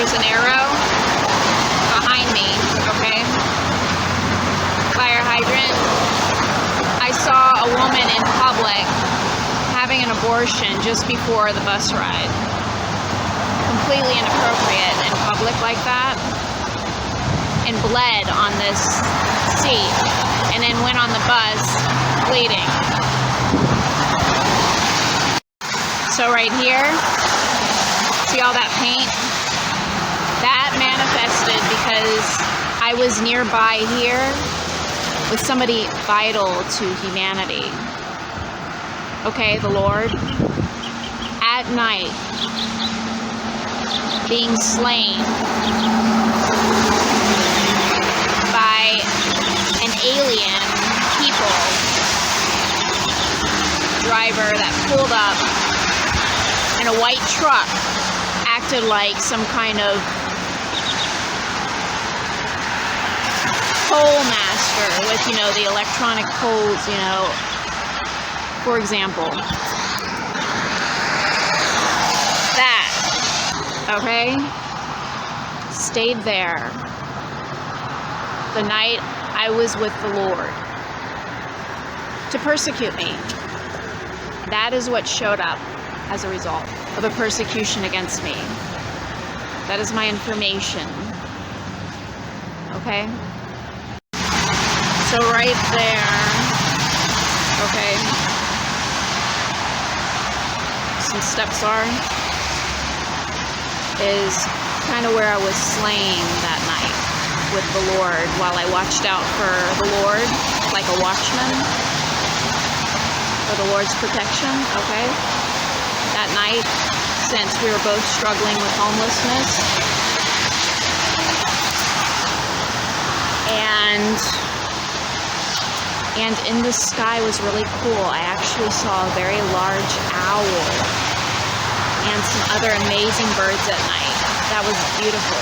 there's an arrow behind me, okay? Fire hydrant. I saw a woman in public having an abortion just before the bus ride. Completely inappropriate in public like that. And bled on this seat. And then went on the bus bleeding. So right here, see all that paint? That manifested because I was nearby here with somebody vital to humanity. Okay, the Lord, at night, being slain by an alien people driver that pulled up in a white truck, acted like some kind of pole master with, you know, the electronic poles, you know, for example. That, okay, stayed there the night I was with the Lord to persecute me. That is what showed up as a result of a persecution against me. That is my information. Okay? So right there, okay, some steps is kind of where I was slain that night with the Lord while I watched out for the Lord like a watchman for the Lord's protection, okay? That night, since we were both struggling with homelessness, and in the sky was really cool. I actually saw a very large owl and some other amazing birds at night. That was beautiful.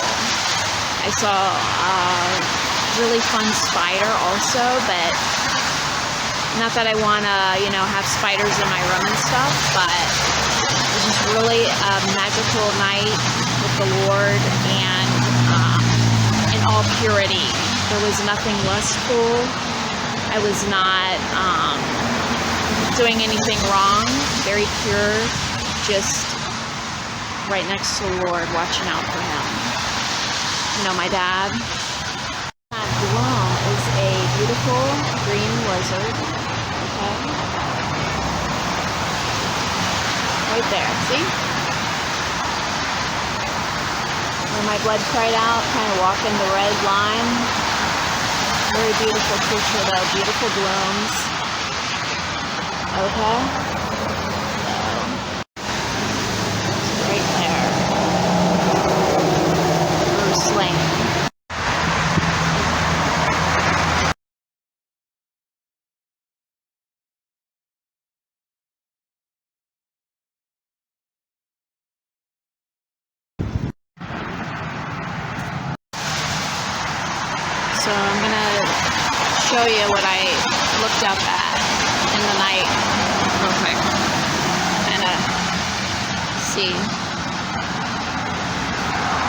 I saw a really fun spider also, but not that I want to, you know, have spiders in my room and stuff, but it was just really a magical night with the Lord and in all purity. There was nothing lustful. I was not doing anything wrong. Very pure, just right next to the Lord, watching out for Him. You know, my dad. That bloom is a beautiful green lizard. Okay. Right there, see? Where my blood cried out, kind of walking the red line. Very beautiful creature though, beautiful blooms. Okay. So, right there. We're slain. So I'm gonna show you what I looked up at in the night real quick. And see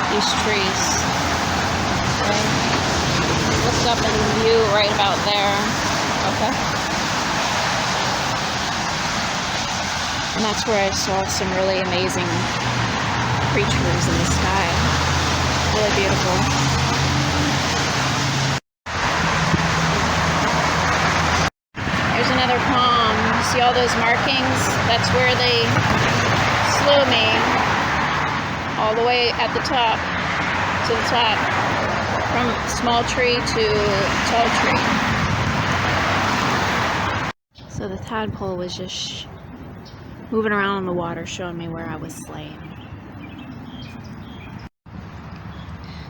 these trees. Okay. Looked up in the view right about there. Okay. And that's where I saw some really amazing creatures in the sky. Really beautiful. There's another palm. See all those markings? That's where they slew me. All the way at the top, to the top. From small tree to tall tree. So the tadpole was just moving around in the water, showing me where I was slain.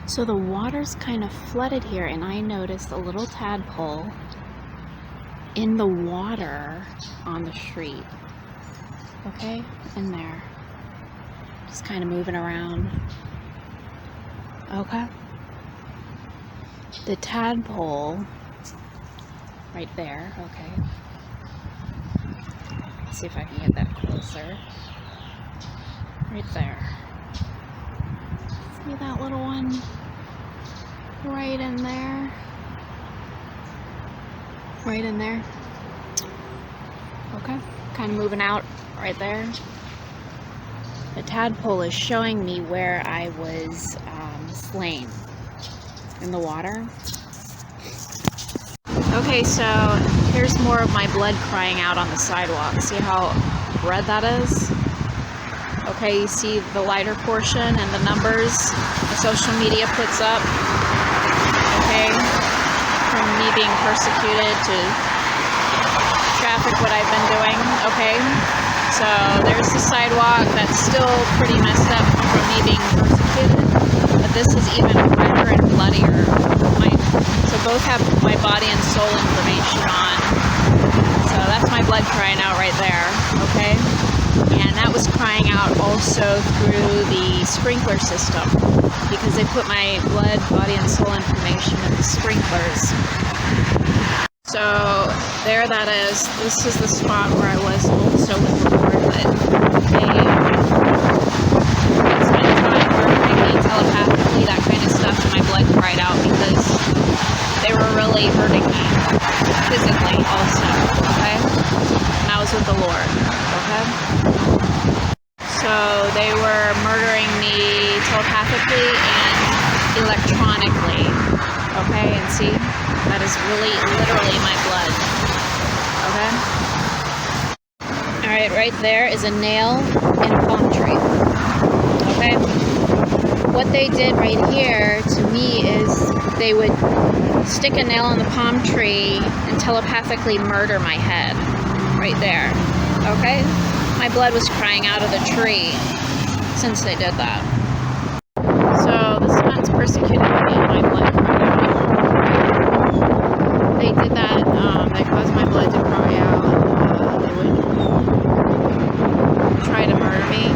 So the water's kind of flooded here, and I noticed a little tadpole in the water on the street. Okay, in there. Just kind of moving around. Okay. The tadpole right there. Okay. Let's see if I can get that closer. Right there. See that little one right in there? Right in there. Okay, kind of moving out right there. The tadpole is showing me where I was slain in the water. Okay, so here's more of my blood crying out on the sidewalk. See how red that is? Okay, you see the lighter portion and the numbers the social media puts up. Okay, from me being persecuted to traffic what I've been doing. Okay, so there's the sidewalk that's still pretty messed up from me being persecuted, but this is even redder and bloodier. So both have my body and soul inflammation on. So that's my blood crying out right there. Okay. And that was crying out also through the sprinkler system because they put my blood, body, and soul information in the sprinklers. So there that is. This is the spot where I was also with the Lord, but they spent time murdering me telepathically, that kind of stuff, and my blood cried out because they were really hurting me physically also, okay? And I was with the Lord, okay? So they were murdering me telepathically and electronically, okay? And see, that is really literally my blood, okay? Alright, right there is a nail in a palm tree, okay? What they did right here to me is they would stick a nail in the palm tree and telepathically murder my head right there, okay? My blood was crying out of the tree since they did that. So this man's persecuted me and my blood cried out. They did that, they caused my blood to cry out. They would try to murder me,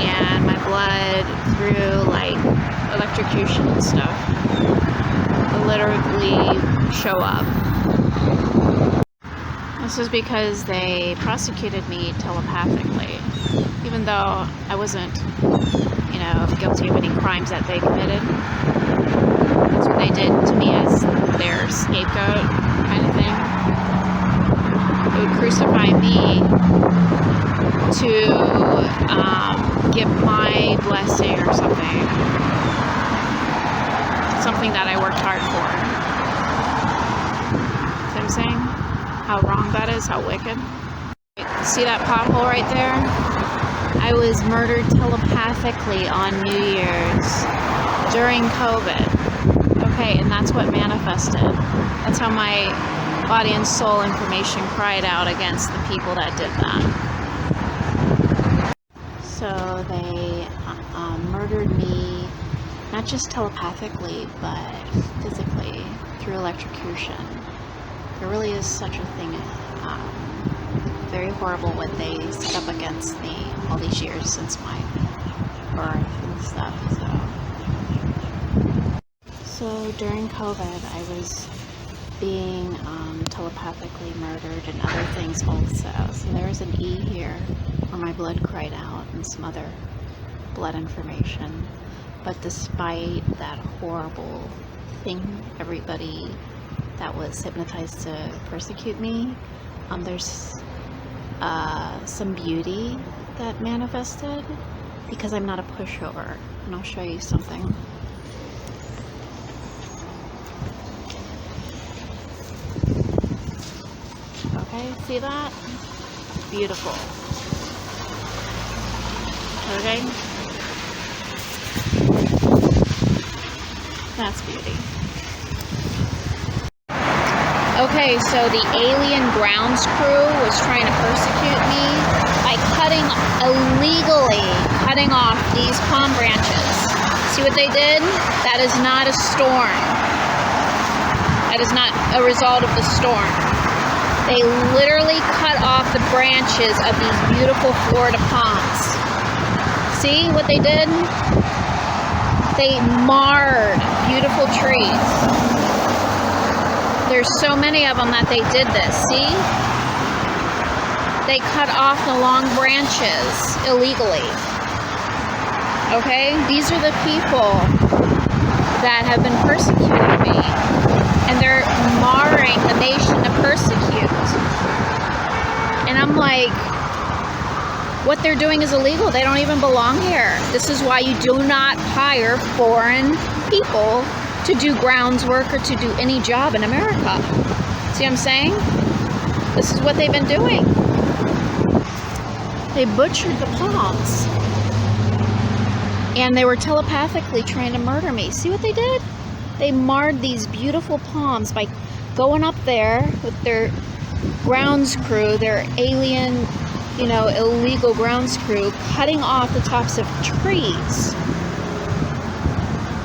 and my blood through like electrocution and stuff would literally show up. This is because they prosecuted me telepathically, even though I wasn't, guilty of any crimes that they committed. That's what they did to me as their scapegoat kind of thing. They would crucify me to get my blessing or something. Something that I worked hard for. See what I'm saying? How wrong that is, how wicked. See that pothole right there? I was murdered telepathically on New Year's during COVID. Okay, and that's what manifested. That's how my body and soul information cried out against the people that did that. So they murdered me, not just telepathically, but physically through electrocution. There really is such a thing. Very horrible what they set up against me all these years since my birth and stuff. So during COVID, I was being telepathically murdered and other things also. So there's an E here where my blood cried out and some other blood information. But despite that horrible thing, everybody that was hypnotized to persecute me, there's some beauty that manifested because I'm not a pushover, and I'll show you something. Okay, see that? Beautiful. Okay? That's beauty. Okay, so the alien grounds crew was trying to persecute me by illegally cutting off these palm branches. See what they did? That is not a storm. That is not a result of the storm. They literally cut off the branches of these beautiful Florida palms. See what they did? They marred beautiful trees. There's so many of them that they did this, see? They cut off the long branches illegally. Okay? These are the people that have been persecuting me. And they're marring the nation to persecute. And I'm like, what they're doing is illegal. They don't even belong here. This is why you do not hire foreign people to do grounds work or to do any job in America. See what I'm saying? This is what they've been doing. They butchered the palms. And they were telepathically trying to murder me. See what they did? They marred these beautiful palms by going up there with their grounds crew, their alien, illegal grounds crew, cutting off the tops of trees.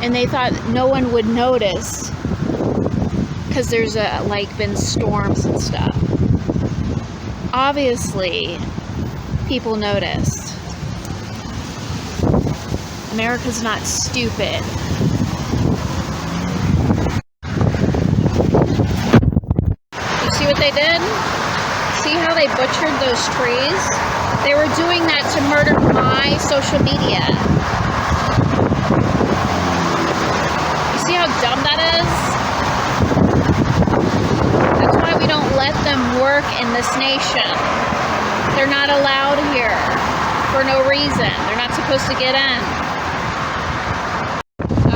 And they thought no one would notice because there's been storms and stuff. Obviously, people noticed. America's not stupid. You see what they did? See how they butchered those trees? They were doing that to murder my social media. You see how dumb that is? That's why we don't let them work in this nation. They're not allowed here for no reason. They're not supposed to get in.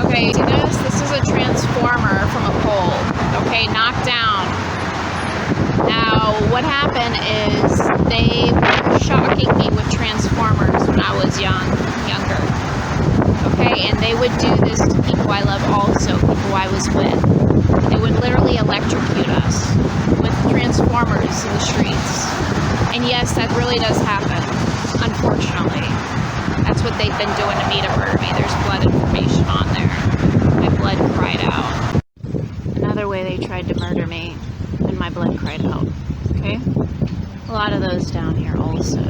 Okay, see this? This is a transformer from a pole. Okay, knocked down. Now, what happened is they were shocking me with transformers when I was younger. Okay, and they would do this to people I love also, people I was with. They would literally electrocute us with transformers in the streets. And yes, that really does happen, unfortunately. That's what they've been doing to me to murder me. There's blood information on there. My blood cried out. Another way they tried to murder me, and my blood cried out. Okay? A lot of those down here also.